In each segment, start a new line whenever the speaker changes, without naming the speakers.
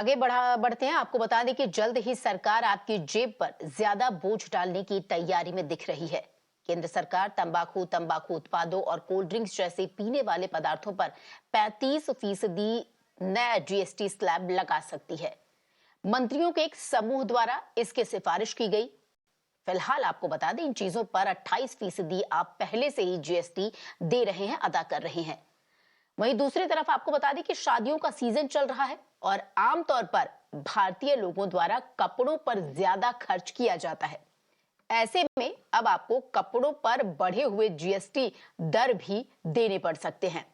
आगे बढ़ते हैं। आपको बता दें कि जल्द ही सरकार आपकी जेब पर ज्यादा बोझ डालने की तैयारी में दिख रही है। केंद्र सरकार तंबाकू, तंबाकू उत्पादों और कोल्ड ड्रिंक्स जैसे पीने वाले पदार्थों पर 35% नया जीएसटी स्लैब लगा सकती है। मंत्रियों के एक समूह द्वारा इसकी सिफारिश की गई। फिलहाल आपको बता दें इन चीजों पर 28% आप पहले से ही जीएसटी दे रहे हैं, अदा कर रहे हैं। वहीं दूसरी तरफ आपको बता दें कि शादियों का सीजन चल रहा है और आमतौर पर भारतीय लोगों द्वारा कपड़ों पर ज्यादा खर्च किया जाता है। ऐसे में अब आपको कपड़ों पर बढ़े हुए जीएसटी दर भी देने पड़ सकते हैं।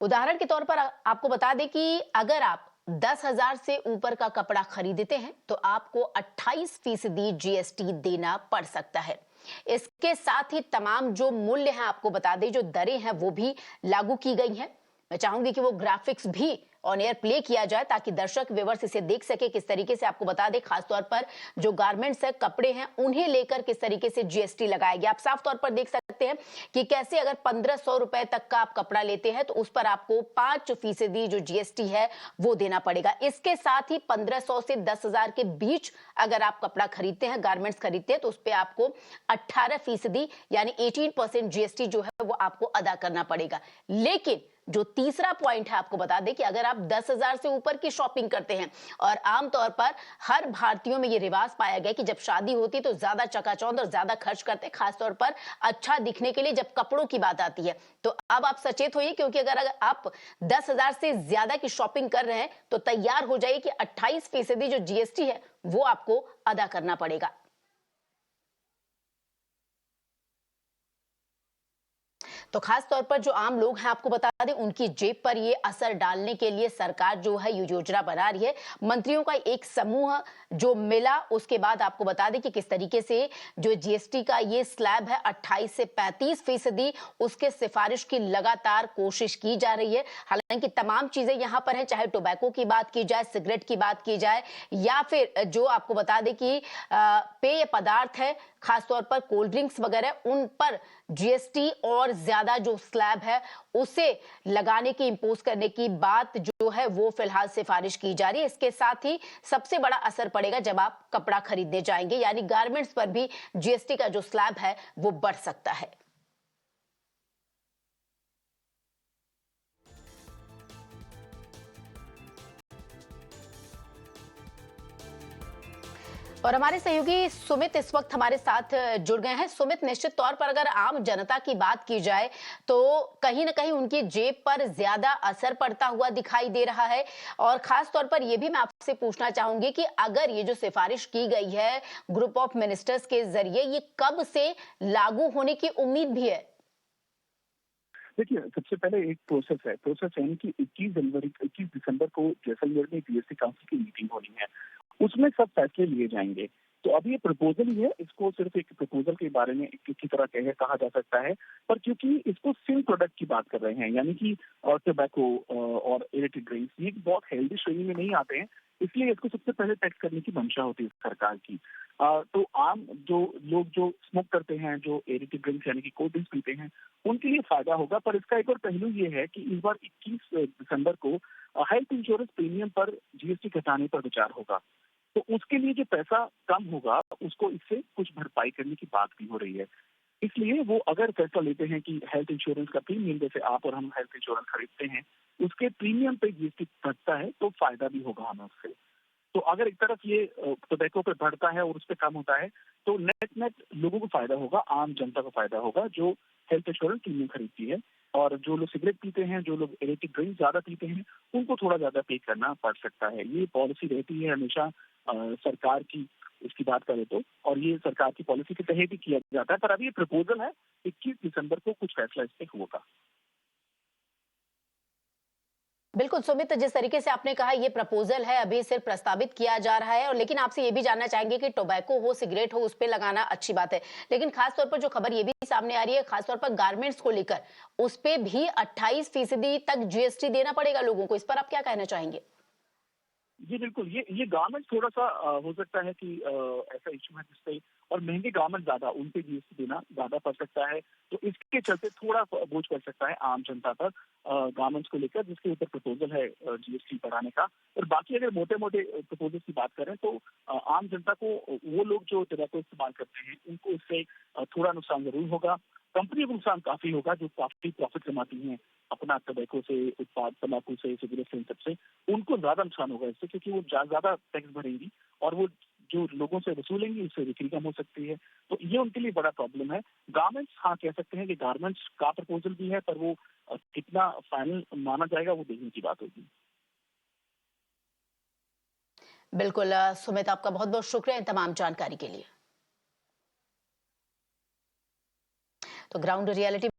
उदाहरण के तौर पर आपको बता दें कि अगर आप 10,000 से ऊपर का कपड़ा खरीदते हैं तो आपको 28% जीएसटी देना पड़ सकता है। इसके साथ ही तमाम जो मूल्य हैं, आपको बता दें जो दरें हैं वो भी लागू की गई हैं। मैं चाहूंगी कि वो ग्राफिक्स भी ऑन एयर प्ले किया जाए ताकि दर्शक व्यूअर्स इसे देख सके किस तरीके से। आपको बता दें खासतौर पर जो गारमेंट्स है, कपड़े हैं, उन्हें लेकर किस तरीके से जीएसटी लगाया गया। आप साफ तौर पर देख सकते हैं कि कैसे अगर 1500 रुपए तक का आप कपड़ा लेते हैं तो उस पर आपको 5% जो जीएसटी है वो देना पड़ेगा। इसके साथ ही 1500 से 10,000 के बीच अगर आप कपड़ा खरीदते हैं, गारमेंट्स खरीदते हैं, तो उस पर आपको 18% यानी 18% जीएसटी जो है वो आपको अदा करना पड़ेगा। लेकिन जो तीसरा पॉइंट है, आपको बता दें कि अगर आप 10,000 से ऊपर की शॉपिंग करते हैं, और आमतौर पर हर भारतीयों में ये रिवाज पाया गया कि जब शादी होती है तो ज्यादा चकाचौंध और ज्यादा खर्च करते हैं, खासतौर पर अच्छा दिखने के लिए जब कपड़ों की बात आती है। तो अब आप सचेत होइए, क्योंकि अगर आप 10,000 से ज्यादा की शॉपिंग कर रहे हैं तो तैयार हो जाइए कि 28% जो जीएसटी है वो आपको अदा करना पड़ेगा। तो खास तौर पर जो आम लोग हैं, आपको बता दें उनकी जेब पर ये असर डालने के लिए सरकार जो है ये योजना बना रही है। मंत्रियों का एक समूह जो मिला, उसके बाद आपको बता दें कि किस तरीके से जो जीएसटी का ये स्लैब है 28 से 35%, उसके सिफारिश की लगातार कोशिश की जा रही है। हालांकि तमाम चीजें यहां पर हैं, चाहे टोबैको की बात की जाए, सिगरेट की बात की जाए, या फिर जो आपको बता दें कि पेय पदार्थ है, खासतौर पर कोल्ड ड्रिंक्स वगैरह, उन पर जीएसटी और ज्यादा जो स्लैब है उसे लगाने की, इंपोज करने की बात जो है वो फिलहाल सिफारिश की जा रही है। इसके साथ ही सबसे बड़ा असर पड़ेगा जब आप कपड़ा खरीदने जाएंगे, यानी गारमेंट्स पर भी जीएसटी का जो स्लैब है वो बढ़ सकता है। और हमारे सहयोगी सुमित इस वक्त हमारे साथ जुड़ गए हैं। सुमित, निश्चित तौर पर अगर आम जनता की बात की जाए तो कहीं ना कहीं उनकी जेब पर ज्यादा असर पड़ता हुआ दिखाई दे रहा है। और खास तौर पर यह भी मैं आपसे पूछना चाहूंगी कि अगर ये जो सिफारिश की गई है ग्रुप ऑफ मिनिस्टर्स के जरिए, ये कब से लागू होने की उम्मीद भी है?
देखिए, सबसे पहले एक प्रोसेस यानी कि 21 दिसंबर को जैसलमेर में जीएसटी काउंसिल की मीटिंग होनी है। उसमें सब फैसले लिए जाएंगे। तो अभी ये प्रपोजल ही है, इसको सिर्फ एक प्रपोजल के बारे में की तरह कहा जा सकता है। पर क्योंकि इसको सिल प्रोडक्ट की बात कर रहे हैं, यानी कि टोबैको और इलेक्ट्रिक ड्रिंक्स, ये बहुत हेल्दी श्रेणी में नहीं आते हैं, इसलिए इसको सबसे पहले टैक्स करने की मंशा होती है सरकार की। तो आम जो लोग जो स्मोक करते हैं, जो इलेक्ट्रिक ड्रिंक्स यानी कि कोल्ड ड्रिंक्स पीते हैं, उनके लिए फायदा होगा। पर इसका एक और पहलू ये है कि इस बार 21 दिसंबर को हेल्थ इंश्योरेंस प्रीमियम पर जीएसटी घटाने पर विचार होगा। तो उसके लिए जो पैसा कम होगा उसको इससे कुछ भरपाई करने की बात भी हो रही है। इसलिए वो अगर फैसला लेते हैं कि हेल्थ इंश्योरेंस का प्रीमियम, जैसे आप और हम हेल्थ इंश्योरेंस खरीदते हैं, उसके प्रीमियम पे जीएसटी घटता है तो फायदा भी होगा हमें उससे। तो अगर एक तरफ ये टोबैको पे बढ़ता है और उस पे कम होता है, तो नेट नेट लोगों को फायदा होगा, आम जनता को फायदा होगा जो हेल्थ इंश्योरेंस प्रीमियम खरीदती है। और जो लोग सिगरेट पीते हैं, जो लोग इलेक्ट्रिक ड्रिंक ज्यादा पीते हैं, उनको थोड़ा ज्यादा पे करना पड़ सकता है। ये पॉलिसी रहती है हमेशा सरकार की, इसकी बात करें तो, और ये सरकार की पॉलिसी के तहत ही किया जाता है। पर अभी ये प्रपोजल है, 21 दिसंबर को कुछ फैसला इस पे होगा।
बिल्कुल सुमित, जिस तरीके से आपने कहा ये प्रपोजल है, अभी सिर्फ प्रस्तावित किया जा रहा है। और लेकिन आपसे ये भी जानना चाहेंगे कि टोबैको हो, सिगरेट हो, उस पे लगाना अच्छी बात है, लेकिन खासतौर पर जो खबर ये भी सामने आ रही है खासतौर पर गारमेंट्स को लेकर, उस पे भी 28% तक जीएसटी देना पड़ेगा लोगों को। इस पर आप क्या कहना चाहेंगे?
जी बिल्कुल, ये गारमेंट्स थोड़ा-सा हो सकता है कि ऐसा इश्यू है जिसपे और महँगे गारमेंट ज़्यादा, उन पे जीएसटी देना ज़्यादा पड़ सकता है। तो इसके चलते थोड़ा बोझ पड़ सकता है आम जनता पर गारमेंट्स को लेकर, जिसके ऊपर प्रपोज़ल है जीएसटी बढ़ाने का। और बाकी अगर मोटे-मोटे प्रपोज़ल्स की बात करें तो आम जनता को वो लोग जो टोबैको इस्तेमाल करते हैं, उनको इससे थोड़ा नुकसान ज़रूर होगा। कंपनी को नुकसान काफ़ी होगा जो काफ़ी प्रॉफ़िट कमाती हैं अपना टोबैको से, उत्पाद तम्बाकू से, सिगरेट से, इन सब से। उनको ज़्यादा नुकसान होगा इससे, क्योंकि वो ज़्यादा टैक्स भरेंगी और वो जो लोगों से वसूलेंगी उससे बिक्री कम हो सकती है। तो ये उनके लिए बड़ा प्रॉब्लम है। गारमेंट्स हाँ, कह सकते हैं कि गारमेंट्स का प्रपोज़ल भी है, पर वो कितना फाइनल माना जाएगा वो देखने की बात होगी।
बिल्कुल सुमित, आपका बहुत-बहुत शुक्रिया इन तमाम जानकारी के लिए। तो ग्राउंड रियलिटी